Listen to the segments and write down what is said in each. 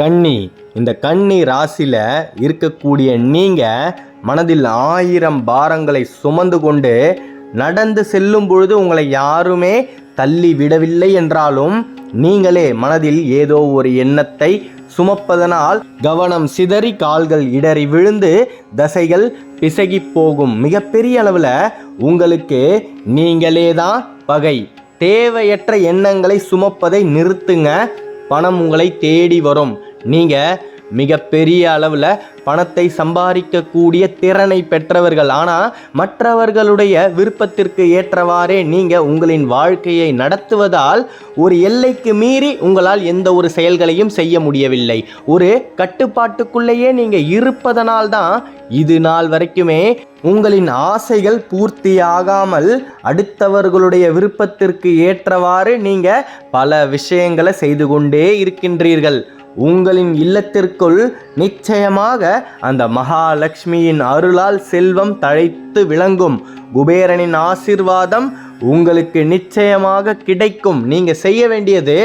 கன்னி. இந்த கன்னி ராசியில் இருக்கக்கூடிய நீங்கள் மனதில் 1000 பாரங்களை சுமந்து கொண்டு நடந்து செல்லும் பொழுது உங்களை யாருமே தள்ளி விடவில்லை என்றாலும் நீங்களே மனதில் ஏதோ ஒரு எண்ணத்தை சுமப்பதனால் கவனம் சிதறி கால்கள் இடறி விழுந்து தசைகள் பிசகி போகும். மிகப்பெரிய அளவில் உங்களுக்கு நீங்களே தான் பகை. தேவையற்ற எண்ணங்களை சுமப்பதை நிறுத்துங்க. பணம் உங்களை தேடி வரும். நீங்கள் மிகப்பெரிய அளவில் பணத்தை சம்பாதிக்கக்கூடிய திறனை பெற்றவர்கள். ஆனால் மற்றவர்களுடைய விருப்பத்திற்கு ஏற்றவாறே நீங்கள் உங்களின் வாழ்க்கையை நடத்துவதால் ஒரு எல்லைக்கு மீறி உங்களால் எந்த ஒரு செயல்களையும் செய்ய முடியவில்லை. ஒரு கட்டுப்பாட்டுக்குள்ளேயே நீங்கள் இருப்பதனால்தான் இது நாள் வரைக்குமே உங்களின் ஆசைகள் பூர்த்தியாகாமல் அடுத்தவர்களுடைய விருப்பத்திற்கு ஏற்றவாறு நீங்கள் பல விஷயங்களை செய்து கொண்டே இருக்கின்றீர்கள். உங்களின் இல்லத்திற்குள் நிச்சயமாக அந்த மகாலட்சுமியின் அருளால் செல்வம் தழைத்து விளங்கும். குபேரனின் ஆசீர்வாதம் உங்களுக்கு நிச்சயமாக கிடைக்கும். நீங்கள் செய்ய வேண்டியது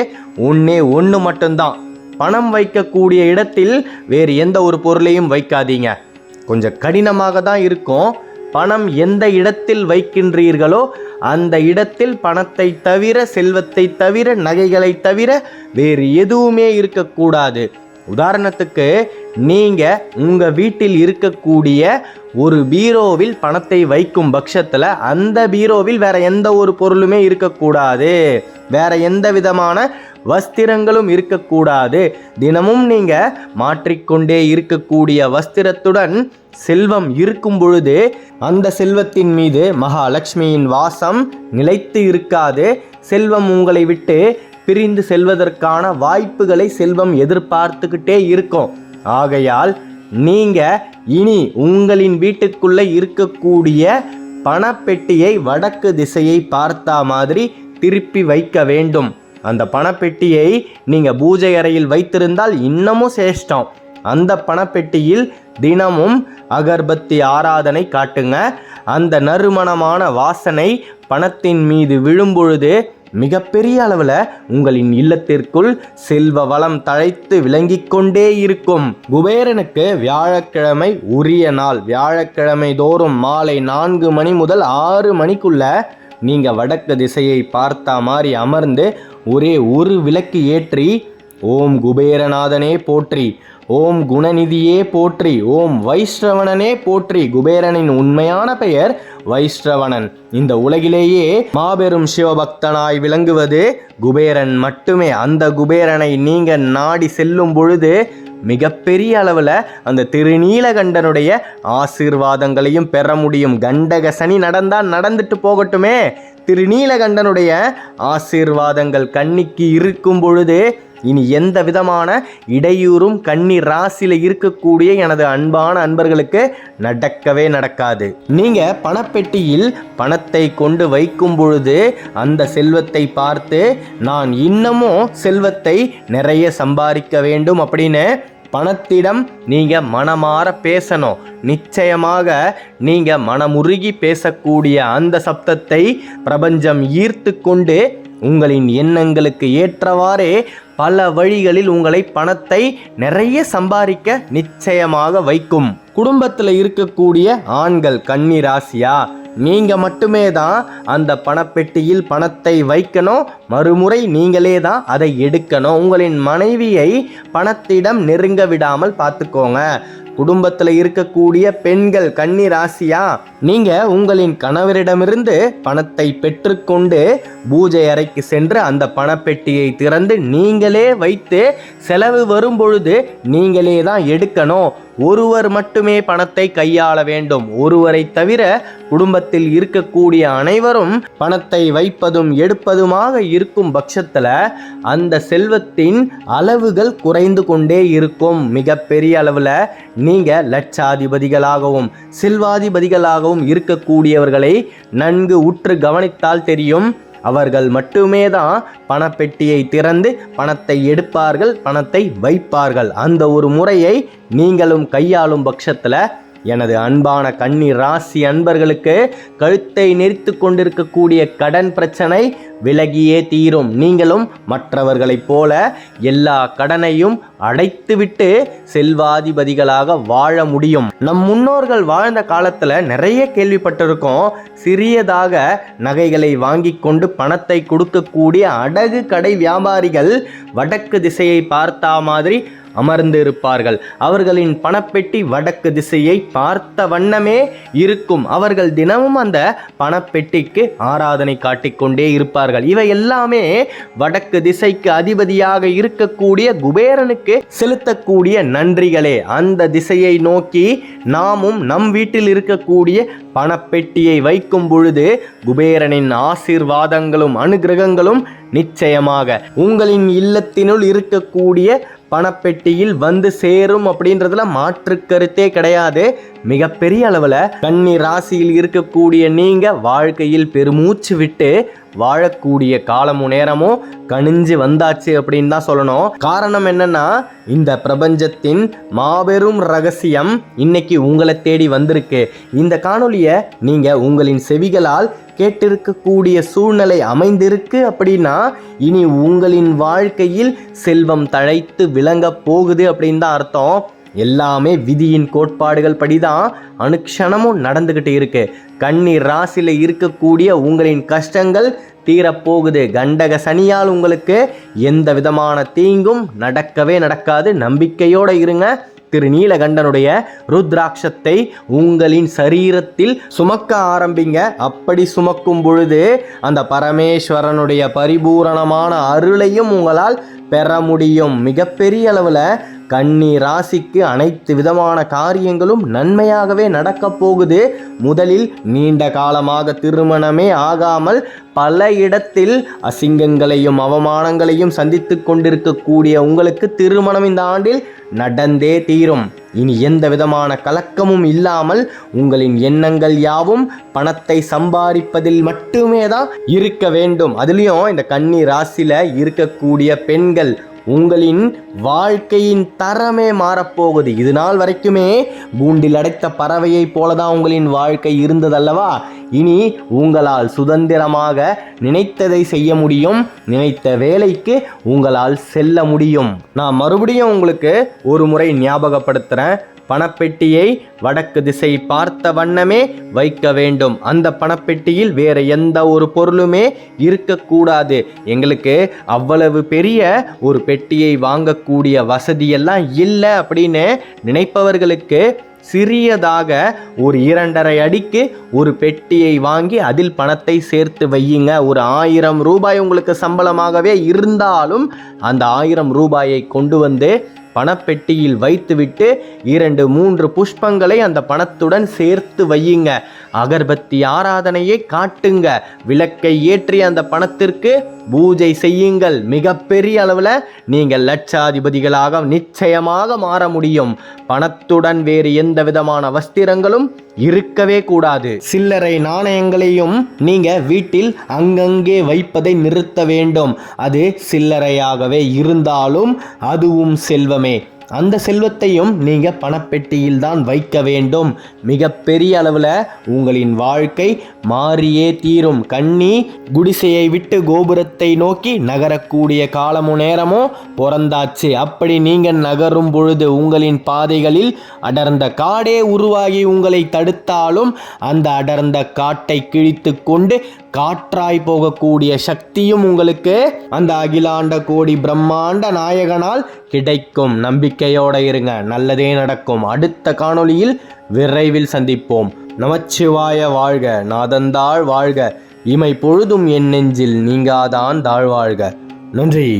ஒன்று மட்டும்தான். பணம் வைக்கக்கூடிய இடத்தில் வேறு எந்த ஒரு பொருளையும் வைக்காதீங்க. கொஞ்சம் கடினமாக தான் இருக்கும். பணம் எந்த இடத்தில் வைக்கின்றீர்களோ அந்த இடத்தில் பணத்தை தவிர, செல்வத்தை தவிர, நகைகளை தவிர வேறு எதுவுமே இருக்கக்கூடாது. உதாரணத்துக்கு நீங்கள் உங்கள் வீட்டில் இருக்கக்கூடிய ஒரு பீரோவில் பணத்தை வைக்கும் பட்சத்தில் அந்த பீரோவில் வேற எந்த ஒரு பொருளுமே இருக்கக்கூடாது. வேற எந்த விதமான வஸ்திரங்களும் இருக்கக்கூடாது. தினமும் நீங்கள் மாற்றிக்கொண்டே இருக்கக்கூடிய வஸ்திரத்துடன் செல்வம் இருக்கும் பொழுது அந்த செல்வத்தின் மீது மகாலட்சுமியின் வாசம் நிலைத்து இருக்காது. செல்வம் உங்களை விட்டு பிரிந்து செல்வதற்கான வாய்ப்புகளை செல்வம் எதிர்பார்த்துக்கிட்டே இருக்கும். ஆகையால் நீங்கள் இனி உங்களின் வீட்டுக்குள்ளே இருக்கக்கூடிய பணப்பெட்டியை வடக்கு திசையை பார்த்தா மாதிரி திருப்பி வைக்க வேண்டும். அந்த பணப்பெட்டியை நீங்கள் பூஜை அறையில் வைத்திருந்தால் இன்னமும் சிரேஷ்டம். அந்த பணப்பெட்டியில் தினமும் அகர்பத்தி ஆராதனை காட்டுங்க. அந்த நறுமணமான வாசனை பணத்தின் மீது விழும்பொழுது மிகப்பெரிய அளவில் உங்களின் இல்லத்திற்குள் செல்வ வளம் தழைத்து விளங்கிக் கொண்டே இருக்கும். குபேரனுக்கு வியாழக்கிழமை உரிய நாள். வியாழக்கிழமை தோறும் மாலை 4 மணி முதல் 6 மணிக்குள்ள நீங்கள் வடக்கு திசையை பார்த்தா மாதிரி அமர்ந்து ஒரே ஒரு விளக்கு ஏற்றி ஓம் குபேரநாதனே போற்றி, ஓம் குணநிதியே போற்றி, ஓம் வைஷ்ரவணனே போற்றி. குபேரனின் உண்மையான பெயர் வைஷ்ரவணன். இந்த உலகிலேயே மாபெரும் சிவபக்தனாய் விளங்குவது குபேரன் மட்டுமே. அந்த குபேரனை நீங்கள் நாடி செல்லும் பொழுது மிகப்பெரிய அளவில் அந்த திருநீலகண்டனுடைய ஆசீர்வாதங்களையும் பெற முடியும். கண்டக சனி நடந்தால் நடந்துட்டு போகட்டுமே, திருநீலகண்டனுடைய ஆசீர்வாதங்கள் கன்னிக்கு இருக்கும் பொழுது இனி எந்த விதமான இடையூறும் கன்னி ராசியில் இருக்கக்கூடிய எனது அன்பான அன்பர்களுக்கு நடக்கவே நடக்காது. நீங்கள் பணப்பெட்டியில் பணத்தை கொண்டு வைக்கும் பொழுது அந்த செல்வத்தை பார்த்து நான் இன்னமும் செல்வத்தை நிறைய சம்பாதிக்க வேண்டும் அப்படின்னு பணத்திடம் நீங்கள் மனமாற பேசணும். நிச்சயமாக நீங்கள் மனமுருகி பேசக்கூடிய அந்த சப்தத்தை பிரபஞ்சம் ஈர்த்து கொண்டு உங்களின் எண்ணங்களுக்கு ஏற்றவாறே பல வழிகளில் உங்களை பணத்தை நிறைய சம்பாதிக்க நிச்சயமாக வைக்கும். குடும்பத்தில் இருக்கக்கூடிய ஆண்கள் கன்னி ராசியா, நீங்கள் மட்டுமே தான் அந்த பணப்பெட்டியில் பணத்தை வைக்கணும். மறுமுறை நீங்களே தான் அதை எடுக்கணும். உங்களின் மனைவியை பணத்திடம் நெருங்க விடாமல் பார்த்துக்கோங்க. குடும்பத்தில் இருக்கக்கூடிய பெண்கள் கன்னி ராசியா, நீங்கள் உங்களின் கணவரிடமிருந்து பணத்தை பெற்றுக்கொண்டு பூஜை அறைக்கு சென்று அந்த பணப்பெட்டியை திறந்து நீங்களே வைத்து செலவு வரும் பொழுது நீங்களே தான் எடுக்கணும். ஒருவர் மட்டுமே பணத்தை கையாள வேண்டும். ஒருவரை தவிர குடும்பத்தில் இருக்கக்கூடிய அனைவரும் பணத்தை வைப்பதும் எடுப்பதுமாக இருக்கும் பட்சத்தில் அந்த செல்வத்தின் அளவுகள் குறைந்து கொண்டே இருக்கும். மிகப்பெரிய அளவில் நீங்கள் லட்சாதிபதிகளாகவும் செல்வாதிபதிகளாகவும் இருக்கக்கூடியவர்களை நன்கு உற்று கவனித்தால் தெரியும். அவர்கள் மட்டுமே தான் பணப்பெட்டியை திறந்து பணத்தை எடுப்பார்கள், பணத்தை வைப்பார்கள். அந்த ஒரு முறையை நீங்களும் கையாளும் பட்சத்தில் எனது அன்பான கன்னி ராசி அன்பர்களுக்கு கழுத்தை நெரித்து கொண்டிருக்கக்கூடிய கடன் பிரச்சனை விலகியே தீரும். நீங்களும் மற்றவர்களைப் போல எல்லா கடனையும் அடைத்துவிட்டு செல்வாதிபதிகளாக வாழ முடியும். நம் முன்னோர்கள் வாழ்ந்த காலத்துல நிறைய கேள்விப்பட்டிருக்கோம். சிறியதாக நகைகளை வாங்கி கொண்டு பணத்தை கொடுக்கக்கூடிய அடகு கடை வியாபாரிகள் வடக்கு திசையை பார்த்தா மாதிரி அமர்ந்து இருப்பார்கள். அவர்களின் பணப்பெட்டி வடக்கு திசையை பார்த்த வண்ணமே இருக்கும். அவர்கள் தினமும் அந்த பணப்பெட்டிக்கு ஆராதனை காட்டிக்கொண்டே இருப்பார்கள். இவை எல்லாமே வடக்கு திசைக்கு அதிபதியாக இருக்கக்கூடிய குபேரனுக்கு செலுத்தக்கூடிய நன்றிகளே. அந்த திசையை நோக்கி நாமும் நம் வீட்டில் இருக்கக்கூடிய பணப்பெட்டியை வைக்கும் பொழுது குபேரனின் ஆசீர்வாதங்களும் அனுகிரகங்களும் நிச்சயமாக உங்களின் இல்லத்தினுள் இருக்கக்கூடிய பணப்பெட்டியில் வந்து சேரும் அப்படின்றதுல மாற்று கருத்தே கிடையாது. மிகப்பெரிய அளவில் கன்னி ராசியில் இருக்கக்கூடிய நீங்க வாழ்க்கையில் பெருமூச்சு விட்டு வாழக்கூடிய காலமும் நேரமும் கணிஞ்சு வந்தாச்சு அப்படின்னு தான் சொல்லணும். காரணம் என்னன்னா, இந்த பிரபஞ்சத்தின் மாபெரும் ரகசியம் இன்னைக்கு உங்களை தேடி வந்திருக்கு. இந்த காணொலியை நீங்க உங்களின் செவிகளால் கேட்டிருக்கக்கூடிய சூழ்நிலை அமைந்திருக்கு அப்படின்னா இனி உங்களின் வாழ்க்கையில் செல்வம் தழைத்து விளங்க போகுது அப்படின்னு தான் அர்த்தம். எல்லாமே விதியின் கோட்பாடுகள் படிதான் அனுக்ஷணமும் நடந்துகிட்டு இருக்கு. கன்னி ராசியில் இருக்கக்கூடிய உங்களின் கஷ்டங்கள் தீரப்போகுது. கண்டக சனியால் உங்களுக்கு எந்த விதமான தீங்கும் நடக்கவே நடக்காது. நம்பிக்கையோடு இருங்க. திரு நீலகண்டனுடைய ருத்ராட்சத்தை உங்களின் சரீரத்தில் சுமக்க ஆரம்பிங்க. அப்படி சுமக்கும் பொழுது அந்த பரமேஸ்வரனுடைய பரிபூரணமான அருளையும் உங்களால் பெற முடியும். மிகப்பெரிய அளவில் கன்னி ராசிக்கு அனைத்து விதமான காரியங்களும் நன்மையாகவே நடக்க போகுது. முதலில் நீண்ட காலமாக திருமணமே ஆகாமல் பல இடத்தில் அசிங்கங்களையும் அவமானங்களையும் சந்தித்து கொண்டிருக்கக்கூடிய உங்களுக்கு திருமணம் இந்த ஆண்டில் நடந்தே தீரும். இனி எந்த விதமான கலக்கமும் இல்லாமல் உங்களின் எண்ணங்கள் யாவும் பணத்தை சம்பாதிப்பதில் மட்டுமே தான் இருக்க வேண்டும். அதுலேயும் இந்த கன்னி ராசியில் இருக்கக்கூடிய பெண்கள் உங்களின் வாழ்க்கையின் தரமே மாறப்போகுது. இது நாள் வரைக்குமே கூண்டில் அடைத்த பறவையை போலதான் உங்களின் வாழ்க்கை இருந்ததல்லவா? இனி உங்களால் சுதந்திரமாக நினைத்ததை செய்ய முடியும். நினைத்த வேலைக்கு உங்களால் செல்ல முடியும். நான் மறுபடியும் உங்களுக்கு ஒரு முறை ஞாபகப்படுத்துகிறேன். பணப்பெட்டியை வடக்கு திசை பார்த்த வண்ணமே வைக்க வேண்டும். அந்த பணப்பெட்டியில் வேற எந்த ஒரு பொருளுமே இருக்கக்கூடாது. எங்களுக்கு அவ்வளவு பெரிய ஒரு பெட்டியை வாங்கக்கூடிய வசதியெல்லாம் இல்லை அப்படின்னு நினைப்பவர்களுக்கு சிறியதாக ஒரு 2.5 அடிக்கு ஒரு பெட்டியை வாங்கி அதில் பணத்தை சேர்த்து வையுங்க. ஒரு 1000 ரூபாய் உங்களுக்கு சம்பளமாகவே இருந்தாலும் அந்த 1000 ரூபாயை கொண்டு வந்து பணப்பெட்டியில் வைத்துவிட்டு 2-3 புஷ்பங்களை அந்த பணத்துடன் சேர்த்து வையுங்க. அகர்பத்தி ஆராதனையை காட்டுங்க. விளக்கை ஏற்றி அந்த பணத்திற்கு பூஜை செய்யுங்கள். மிகப்பெரிய அளவில் நீங்கள் லட்சாதிபதிகளாக நிச்சயமாக மாற முடியும். பணத்துடன் வேறு எந்த விதமான வஸ்திரங்களும் இருக்கவே கூடாது. சில்லறை நாணயங்களையும் நீங்க வீட்டில் அங்கங்கே வைப்பதை நிறுத்த வேண்டும். அது சில்லறையாகவே இருந்தாலும் அதுவும் செல்வமே. அந்த செல்வத்தையும் நீங்க பணப்பெட்டியில் தான் வைக்க வேண்டும். மிகப்பெரிய அளவில் உங்களின் வாழ்க்கை மாறியே தீரும். கன்னி குடிசையை விட்டு கோபுரத்தை நோக்கி நகரக்கூடிய காலமும் நேரமும் பிறந்தாச்சு. அப்படி நீங்க நகரும் பொழுது உங்களின் பாதைகளில் அடர்ந்த காடே உருவாகி உங்களை தடுத்தாலும் அந்த அடர்ந்த காட்டை கிழித்து கொண்டு காற்றாய் போகக்கூடிய சக்தியும் உங்களுக்கு அந்த அகிலாண்ட கோடி பிரம்மாண்ட நாயகனால் கிடைக்கும். நம்பிக்கையோட இருங்க, நல்லதே நடக்கும். அடுத்த காணொளியில் விரைவில் சந்திப்போம். நமச்சிவாய வாழ்க, நாதந்தாள் வாழ்க, இமை பொழுதும் என் நெஞ்சில் நீங்காதான் தாழ்வாழ்க. நன்றி.